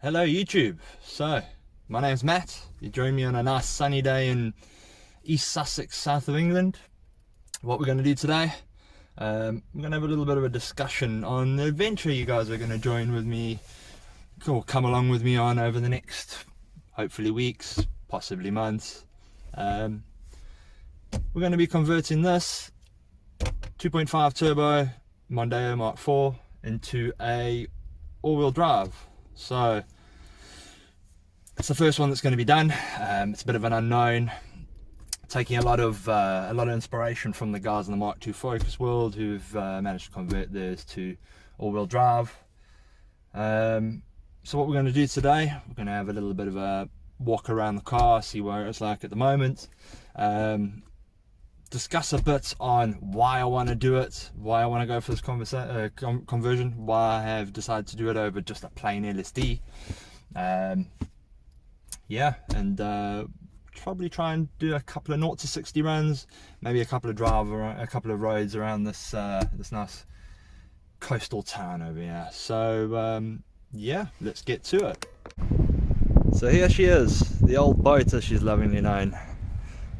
Hello YouTube. So my name's Matt. You join me on a nice sunny day in East Sussex, south of England. What we're going to do today, we're going to have a little bit of a discussion on the adventure you guys are going to join with me or come along with me on over the next hopefully weeks, possibly months. We're going to be converting this 2.5 turbo Mondeo Mark IV into a all-wheel drive. So it's the first one that's going to be done. It's a bit of an unknown, taking a lot of inspiration from the guys in the Mark II Focus world who've managed to convert theirs to all-wheel drive. So what we're going to do today, we're going to have a little bit of a walk around the car, see what it's like at the moment, discuss a bit on why I want to do it, why I want to go for this conversion, why I have decided to do it over just a plain LSD. Yeah, and probably try and do a couple of 0 to 60 runs, maybe a couple of roads around this this nice coastal town over here. So yeah, let's get to it. So here she is, the old boat as she's lovingly known.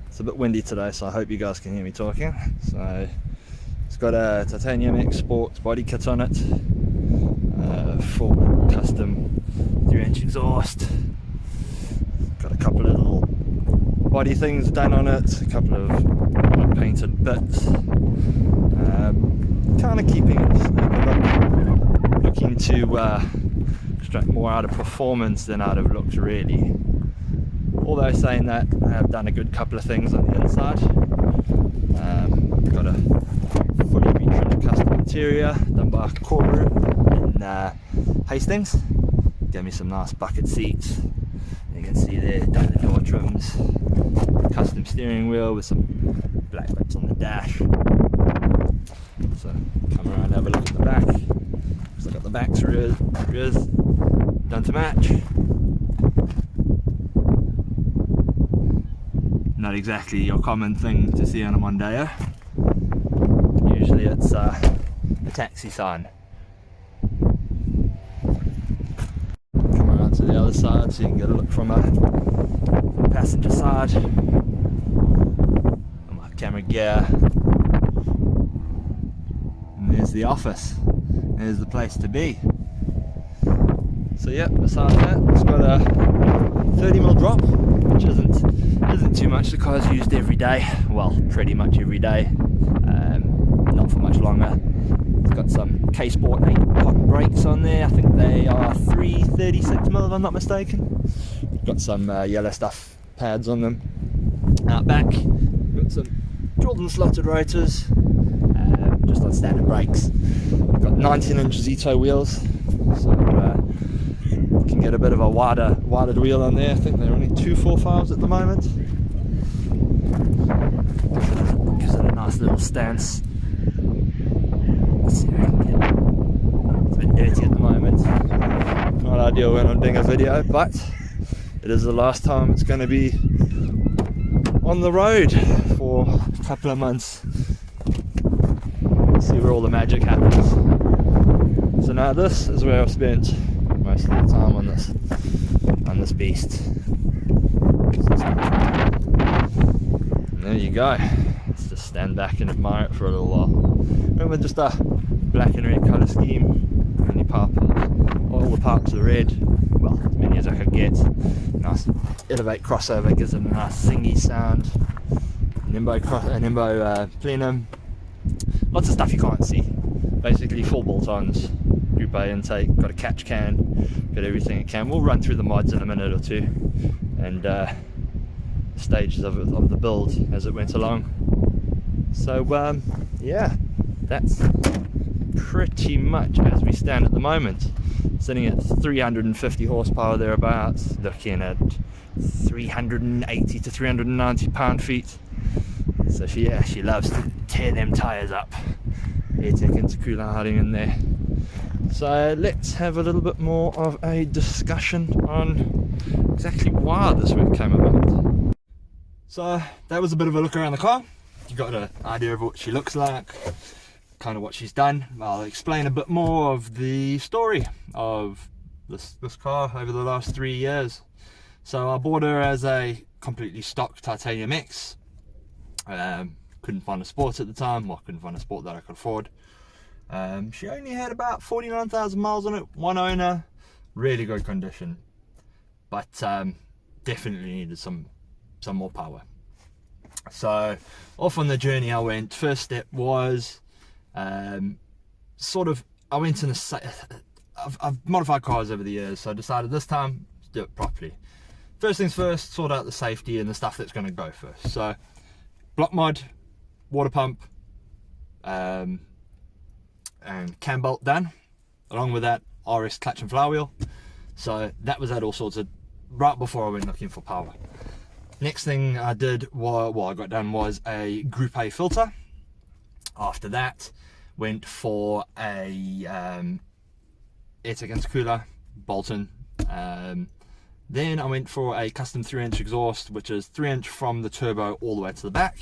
It's a bit windy today, so I hope you guys can hear me talking. So it's got a titanium X Sport body kit on it, full custom 3-inch exhaust. Got a couple of little body things done on it, a couple of painted bits, kind of keeping it looking to extract more out of performance than out of looks really. Although saying that, I have done a good couple of things on the inside. Got a fully retrimmed custom interior done by Koru in Hastings. Gave me some nice bucket seats. You can see there, done the door trims, custom steering wheel with some black bits on the dash. So come around and have a look at the back. So I got the back's rears done to match. Not exactly your common thing to see on a Mondeo. Usually it's a taxi sign. Come around to the other side so you can get a look from a passenger side. And my camera gear. And there's the office. There's the place to be. So yeah, besides that, it's got a 30mm drop, which isn't too much. The car's used every day, well, pretty much every day, not for much longer. It's got some K-Sport 8-pot brakes on there. I think they are 336mm if I'm not mistaken. Got some yellow stuff pads on them. Out back, got some Jordan slotted rotors, just on standard brakes. Got 19-inch Zito wheels, so you can get a bit of a wider wheel on there. I think they're only 245s at the moment. Gives it a nice little stance. Let's see if I can get it. It's a bit dirty at the moment. Not ideal when I'm doing a video, but it is the last time it's going to be on the road for a couple of months. See where all the magic happens. So now this is where I've spent most of the time on this beast. And there you go. Let's just stand back and admire it for a little while. Remember, just a black and red colour scheme. Only all the parts are red. Well, as many as I could get. Nice Elevate crossover, gives it a nice singy sound. Nimbo plenum. Lots of stuff you can't see. Basically full bolt-ons. Group A intake, got a catch can, got everything it can. We'll run through the mods in a minute or two and stages of the build as it went along. So yeah, that's pretty much as we stand at the moment. Sitting at 350 horsepower thereabouts, looking at 380 to 390 pound-feet. So she loves to tear them tyres up. Airtech intercooler hiding in there. So let's have a little bit more of a discussion on exactly why this one came about. So that was a bit of a look around the car. You got an idea of what she looks like, kind of what she's done. I'll explain a bit more of the story of this car over the last 3 years. So I bought her as a completely stock Titanium X. Couldn't find a sport at the time, or couldn't find a sport that I could afford. She only had about 49,000 miles on it, one owner, really good condition, but definitely needed some more power. So off on the journey I went. First step was I went in I've modified cars over the years, so I decided this time to do it properly. First things first, sort out the safety and the stuff that's going to go first. So block mod, water pump, and cam bolt done. Along with that, RS clutch and flywheel. So that was all sorted right before I went looking for power. Next thing I did, what I got done was a Group A filter. After that, went for a airtech intercooler, Bolton. Then I went for a custom 3-inch exhaust, which is 3-inch from the turbo all the way to the back,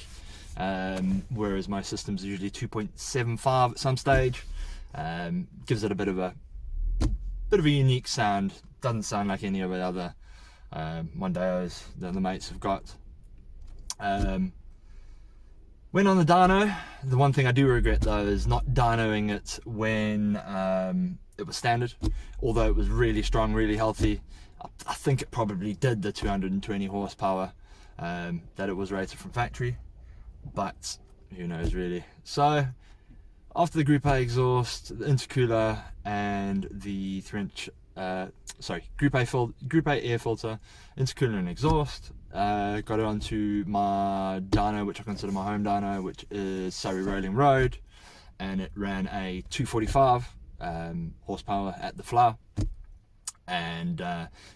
whereas my systems are usually 2.75 at some stage. Gives it a bit of a unique sound. Doesn't sound like any of the other Mondeos that the mates have got. Went on the dyno. The one thing I do regret though is not dynoing it when it was standard. Although it was really strong, really healthy, I think it probably did the 220 horsepower that it was rated from factory, but who knows really. So after the Group A exhaust, the intercooler, and the 3-inch Group A air filter, intercooler and exhaust, got it onto my dyno, which I consider my home dyno, which is Surrey Rolling Road, and it ran a 245 horsepower at the floor. And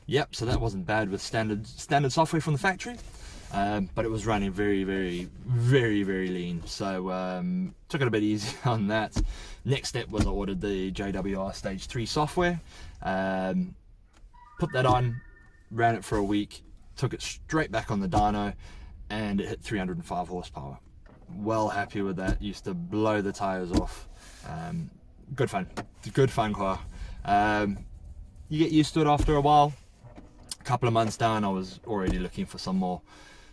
yep, so that wasn't bad with standard software from the factory, but it was running very lean, so took it a bit easy on that. Next step was I ordered the JWR Stage 3 software, put that on, ran it for a week, took it straight back on the dyno, and it hit 305 horsepower. Well happy with that. Used to blow the tires off. Good fun car. You get used to it after a while. A couple of months down, I was already looking for some more.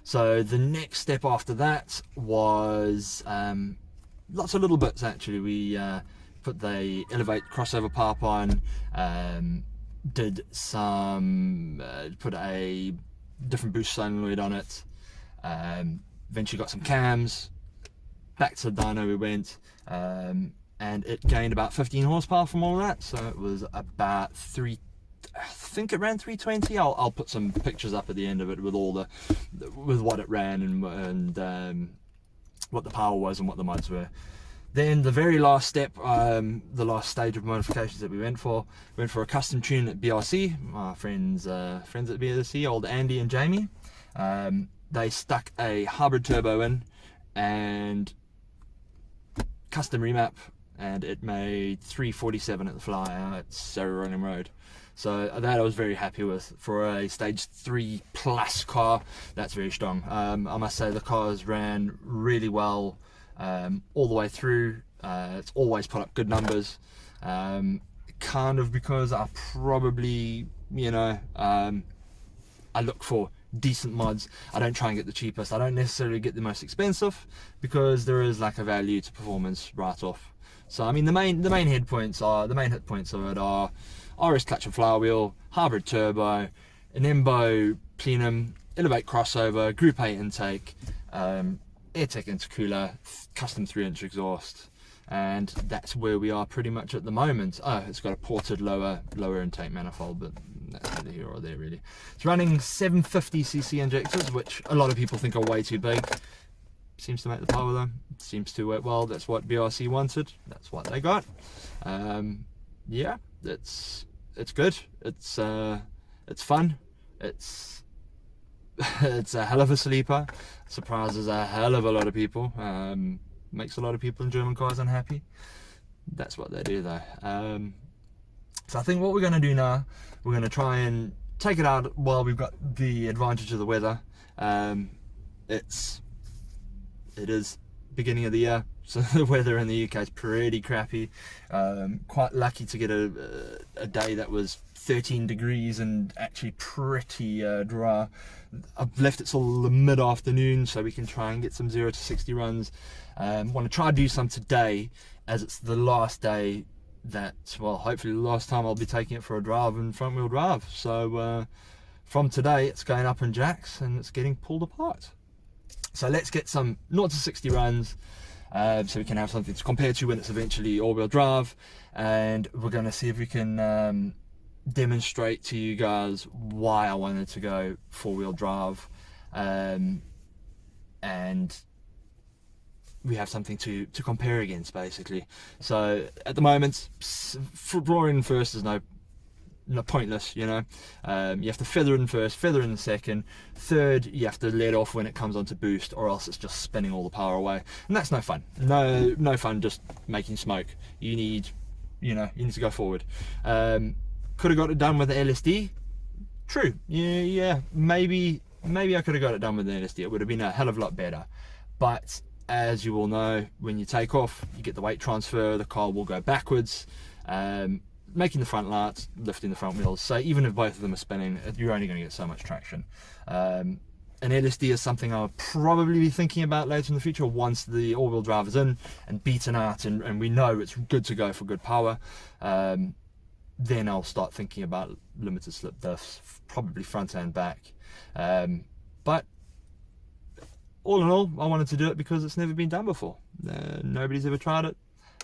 So the next step after that was lots of little bits actually. We put the Elevate crossover pipe on, did some, put a different boost solenoid on it, eventually got some cams, back to the dyno we went, and it gained about 15 horsepower from all that, so it was about I think it ran 320. I'll put some pictures up at the end of it with all with what it ran and what the power was and what the mods were. Then the very last step, the last stage of modifications that we went for a custom tune at BRC. My friends at BRC, old Andy and Jamie, they stuck a hybrid turbo in and custom remap, and it made 347 at the fly out at Surrey Rolling Road. So that I was very happy with. For a stage 3 plus car, that's very strong. I must say the cars ran really well all the way through. It's always put up good numbers, kind of because I probably, I look for decent mods. I don't try and get the cheapest. I don't necessarily get the most expensive, because there is like a value to performance right off. So I mean the main hit points of it are RS clutch and flywheel, hybrid turbo, an Embo plenum, Elevate crossover, Group A intake, airtech intercooler, custom 3-inch exhaust, and that's where we are pretty much at the moment. Oh, it's got a ported lower intake manifold, but that's neither here or there really. It's running 750cc injectors, which a lot of people think are way too big. Seems to make the power though. Seems to work well. That's what BRC wanted. That's what they got. Yeah, it's good. It's fun. It's a hell of a sleeper. Surprises a hell of a lot of people. Makes a lot of people in German cars unhappy. That's what they do though. So I think what we're going to do now, we're going to try and take it out while we've got the advantage of the weather. It is beginning of the year, so the weather in the UK is pretty crappy. Quite lucky to get a day that was 13 degrees and actually pretty dry. I've left it till the mid-afternoon so we can try and get some 0 to 60 runs. Want to try to do some today, as it's the last day that, well, hopefully the last time I'll be taking it for a drive in front wheel drive. So from today it's going up in jacks and it's getting pulled apart. So let's get some 0 to 60 runs, so we can have something to compare to when it's eventually all-wheel drive, and we're going to see if we can demonstrate to you guys why I wanted to go four-wheel drive, and we have something to compare against, basically. So at the moment, drawing first is no pointless, you know. You have to feather in first, feather in second, third you have to let off when it comes onto boost, or else it's just spinning all the power away, and that's no fun. No fun just making smoke. You need to go forward. Could have got it done with the LSD. True. Yeah. Maybe I could have got it done with the LSD. It would have been a hell of a lot better. But as you all know, when you take off, you get the weight transfer. The car will go backwards, making the front lights, lifting the front wheels. So even if both of them are spinning, you're only going to get so much traction. An LSD is something I'll probably be thinking about later in the future, once the all-wheel drive is in and beaten out, and we know it's good to go for good power. Then I'll start thinking about limited slip diffs, probably front and back. But all in all, I wanted to do it because it's never been done before. Nobody's ever tried it.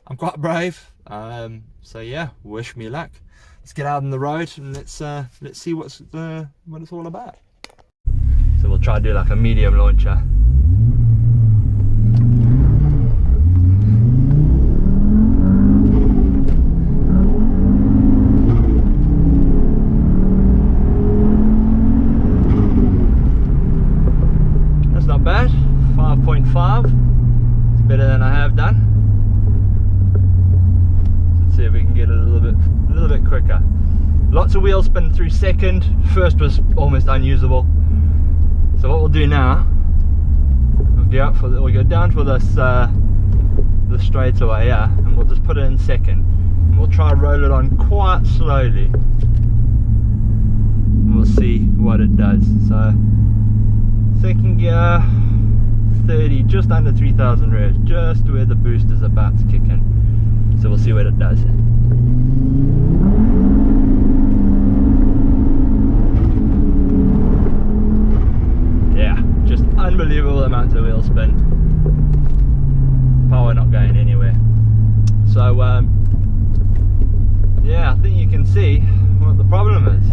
I'm quite brave. So yeah, wish me luck. Let's get out on the road and let's see what it's all about. So we'll try to do like a medium launcher. Bad, 5.5. It's better than I have done. Let's see if we can get it a little bit quicker. Lots of wheel spin through second. First was almost unusable. So what we'll do now, we'll go down for this the straightaway, yeah, and we'll just put it in second. And we'll try and roll it on quite slowly. And we'll see what it does. So second gear, 30, just under 3,000 revs, just where the boost is about to kick in. So we'll see what it does. Yeah, just unbelievable amounts of wheel spin. Power not going anywhere. So yeah, I think you can see what the problem is.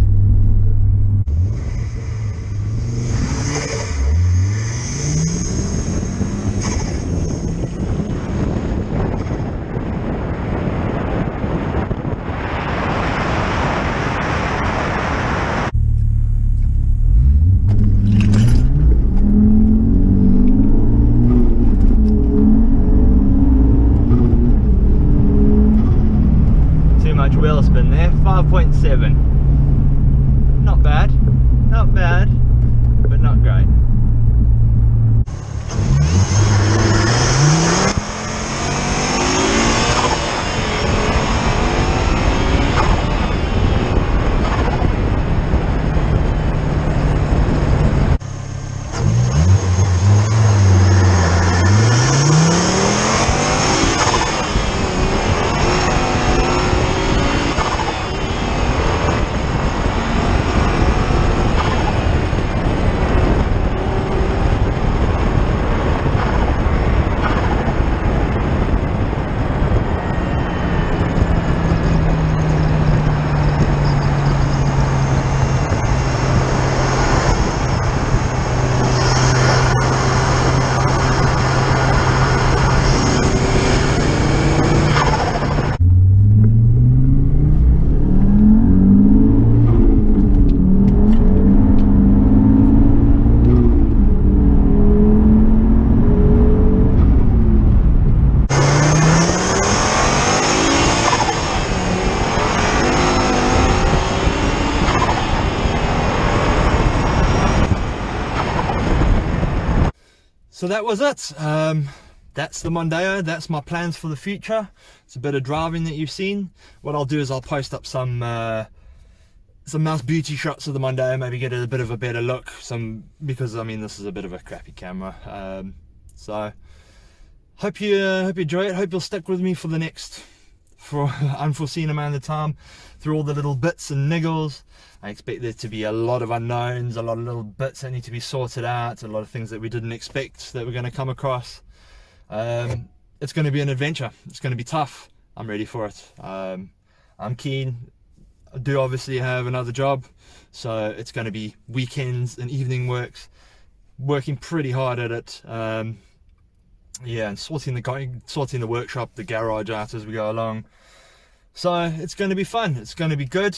Wheel spin there, 5.7. Not bad, but not great. So that was it. that's the Mondeo. That's my plans for the future. It's a bit of driving that you've seen. What I'll do is I'll post up some nice beauty shots of the Mondeo, maybe get a bit of a better look, because I mean this is a bit of a crappy camera. So hope you enjoy it. Hope you'll stick with me for the next, for unforeseen amount of time, through all the little bits and niggles. I expect there to be a lot of unknowns, a lot of little bits that need to be sorted out, a lot of things that we didn't expect that we're going to come across. It's going to be an adventure. It's going to be tough. I'm ready for it. I'm keen. I do obviously have another job, so it's going to be weekends and evening working pretty hard at it. Yeah, and sorting the workshop, the garage out as we go along. So it's going to be fun. It's going to be good.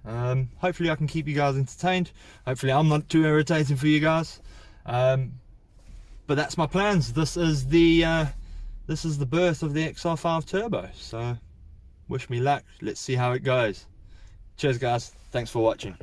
Hopefully I can keep you guys entertained. Hopefully I'm not too irritating for you guys. But that's my plans. This is the birth of the XR5 Turbo. So wish me luck. Let's see how it goes. Cheers guys. Thanks for watching.